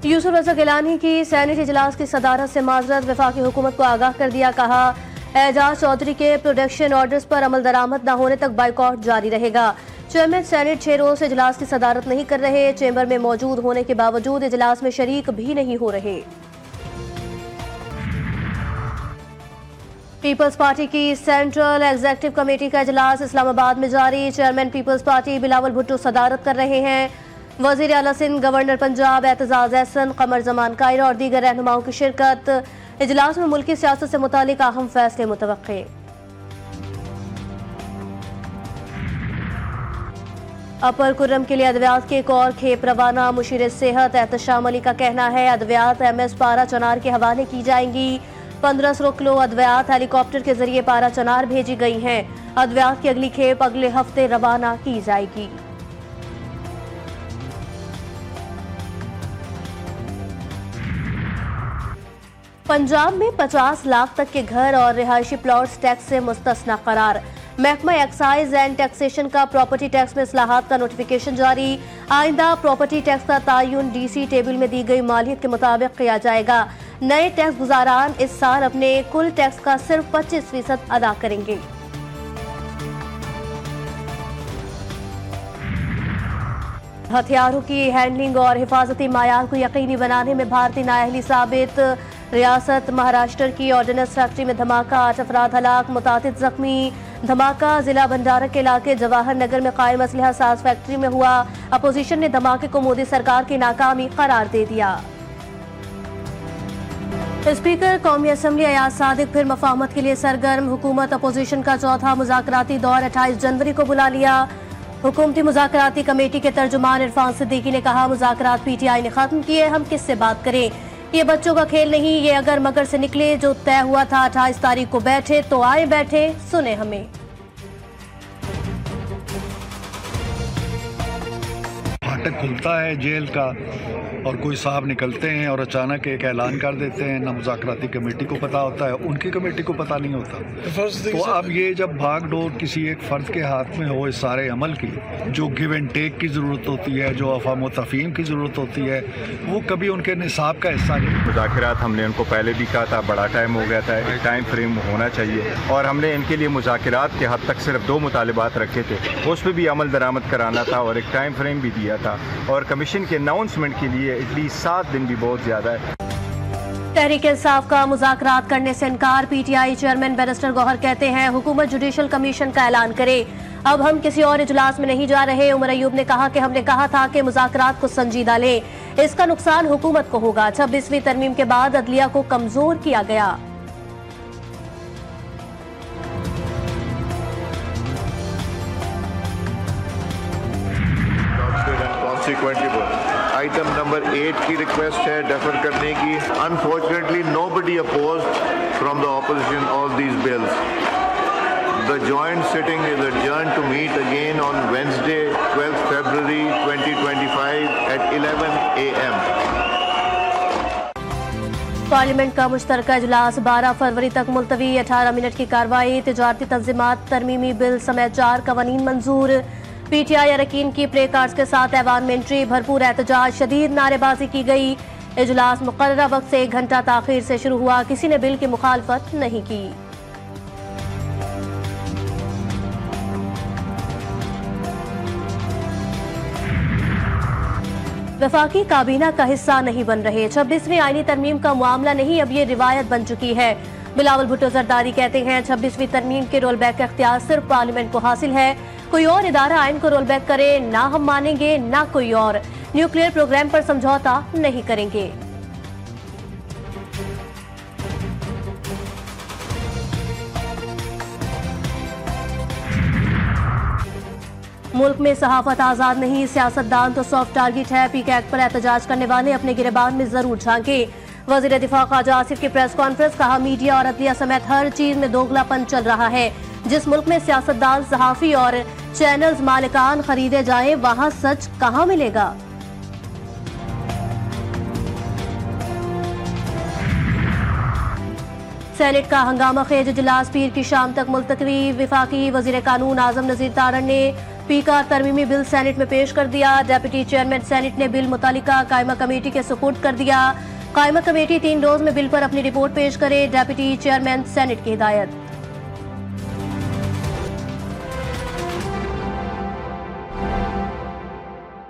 यूसुफ रज़ा गिलानी की सैनेट इजलास की सदारत से माजरत, वफाकी हुकूमत को आगाह कर दिया। कहा एजाज चौधरी के प्रोडक्शन ऑर्डर्स पर अमल दरामद न होने तक बाइकॉट जारी रहेगा। चेयरमैन सैनेट 6 रोज से इजलास की सदारत नहीं कर रहे, चेंबर में मौजूद होने के बावजूद इजलास में शरीक भी नहीं हो रहे। पीपल्स पार्टी की सेंट्रल एग्जीक्यूटिव कमेटी का इजलास इस्लामाबाद में जारी। चेयरमैन पीपल्स पार्टी बिलावल भुट्टो सदारत कर रहे हैं। वजीर आला सिंध, गवर्नर पंजाब एतजाज एहसन, कमर जमान कायरा और दीगर रहनुमाओं की शिरकत। इजलास में मुल्की सियासत से मुतालिक अहम फैसले मुतवक्के। अपर कुर्रम के लिए अद्वियात की एक और खेप रवाना। मुशीर सेहत एहतशाम अली का कहना है अद्वियात MS पारा चनार के हवाले की जाएंगी। 1500 किलो अद्वियात हेलीकॉप्टर के जरिए पारा चनार भेजी गई हैं। अद्वियात की अगली खेप अगले हफ्ते रवाना की जाएगी। पंजाब में 50 लाख तक के घर और रिहायशी प्लॉट्स टैक्स से मुस्तस्ना करार। महकमा एक्साइज एंड टैक्सेशन का प्रॉपर्टी टैक्स में इस्लाहात का नोटिफिकेशन जारी। आइंदा प्रॉपर्टी टैक्स का तायुन DC टेबल में दी गई मालियत के मुताबिक किया जाएगा। नए टैक्स गुजारान इस साल अपने कुल टैक्स का सिर्फ 25% अदा करेंगे। हथियारों की हैंडलिंग और हिफाजती मायार को यकीनी बनाने में भारतीय नाअहली साबित। रियासत महाराष्ट्र की ऑर्डिनेंस फैक्ट्री में धमाका, 8 अफराद हलाक, मुतादिद जख्मी। धमाका जिला भंडारा के इलाके जवाहर नगर में कायम असलहा साज फैक्ट्री में हुआ। अपोजिशन ने धमाके को मोदी सरकार की नाकामी करार दे दिया। स्पीकर कौमी असम्बली अयाज सादिक फिर मफाहमत के लिए सरगर्म। हुकूमत अपोजिशन का चौथा मुज़ाकराती दौर 28 जनवरी को बुला लिया। हुकूमती मुज़ाकराती कमेटी के तर्जुमान इरफान सिद्दीकी ने कहा मुज़ाकरात PTI ने खत्म किए, हम किससे बात करें, ये बच्चों का खेल नहीं, ये अगर मगर से निकले जो तय हुआ था 28 तारीख को बैठे तो आए बैठे, सुने हमें। फाटक खुलता है जेल का और कोई साहब निकलते हैं और अचानक एक ऐलान कर देते हैं, ना मुज़ाकराती कमेटी को पता होता है, उनकी कमेटी को पता नहीं होता। तो अब ये जब भागदौड़ किसी एक फ़र्द के हाथ में हो इस सारे अमल की, जो गिव एंड टेक की ज़रूरत होती है, जो अफ़ाम व तफ़हीम की ज़रूरत होती है, वो कभी उनके निसाब का हिस्सा नहीं। मुज़ाकरात हमने उनको पहले भी कहा था, बड़ा टाइम हो गया था, एक टाइम फ्रेम होना चाहिए और हमने इनके लिए मुज़ाकरात के हद तक सिर्फ 2 मुतालिबात रखे थे, उस पर भी अमल दरामद कराना था और एक टाइम फ्रेम भी दिया था और कमीशन के अनाउंसमेंट के लिए एटलीस्ट 7 दिन भी बहुत ज़्यादा है। तहरीक इंसाफ का मुज़ाकरात करने से इनकार। PTI चेयरमैन बैरिस्टर गौहर कहते हैं हुकूमत जुडिशल कमीशन का ऐलान करे, अब हम किसी और इजलास में नहीं जा रहे। उमर अयूब ने कहा कि हमने कहा था कि मुज़ाकरात को संजीदा लें, इसका नुकसान हुकूमत को होगा। 26वीं तरमीम के बाद अदलिया को कमजोर किया गया। आइटम नंबर 8 की रिक्वेस्ट है डेफर करने की। Unfortunately nobody opposed from the opposition all these bills. The joint sitting is adjourned to meet again on Wednesday 12th February 2025 at 11 AM। Parliament का मुश्तरका इजलास 12 फरवरी तक मुलतवी। 18 मिनट की कार्रवाई। तिजारती तंजीमात तरमीमी बिल समेत 4 कवानीन मंजूर। PTI अरकान की प्ले कार्ड्स के साथ ऐवान में एंट्री। भरपूर एहतजाज, शदीद नारेबाजी की गई। इजलास मुकर्ररा वक्त से 1 घंटा ताखीर से शुरू हुआ। किसी ने बिल की मुखालफत नहीं की। वफाकी काबीना का हिस्सा नहीं बन रहे। 26वीं आईनी तरमीम का मामला नहीं, अब ये रिवायत बन चुकी है। बिलावल भुट्टो जरदारी कहते हैं 26वीं तरमीम के रोल बैक का इख्तियार सिर्फ पार्लियामेंट को हासिल है। कोई और इदारा आइन को रोल बैक करे, ना हम मानेंगे ना कोई और। न्यूक्लियर प्रोग्राम पर समझौता नहीं करेंगे। मुल्क में सहाफत आजाद नहीं, सियासतदान तो सॉफ्ट टारगेट है। PK एक्ट पर एहतजाज करने वाले अपने गिरबान में जरूर झांके। वजीर दिफा ख्वाजा आसिफ की प्रेस कॉन्फ्रेंस, कहा मीडिया और अदलिया समेत हर चीज में दोगलापन चल रहा है। जिस मुल्क में सियासतदान, सहाफी और चैनल्स मालिकान खरीदे जाएं, वहां सच कहां मिलेगा। सेनेट का हंगामा खेज इजलास पीर की शाम तक मुलतवी। विफाकी वजीर कानून आजम नजीर तारण ने पी का तरमीमी बिल सेनेट में पेश कर दिया। डेप्यूटी चेयरमैन सेनेट ने बिल मुतालिका कायमा कमेटी के सुपुर्द कर दिया। कायमा कमेटी 3 रोज में बिल पर अपनी रिपोर्ट पेश करे, डेप्यूटी चेयरमैन सेनेट की हिदायत।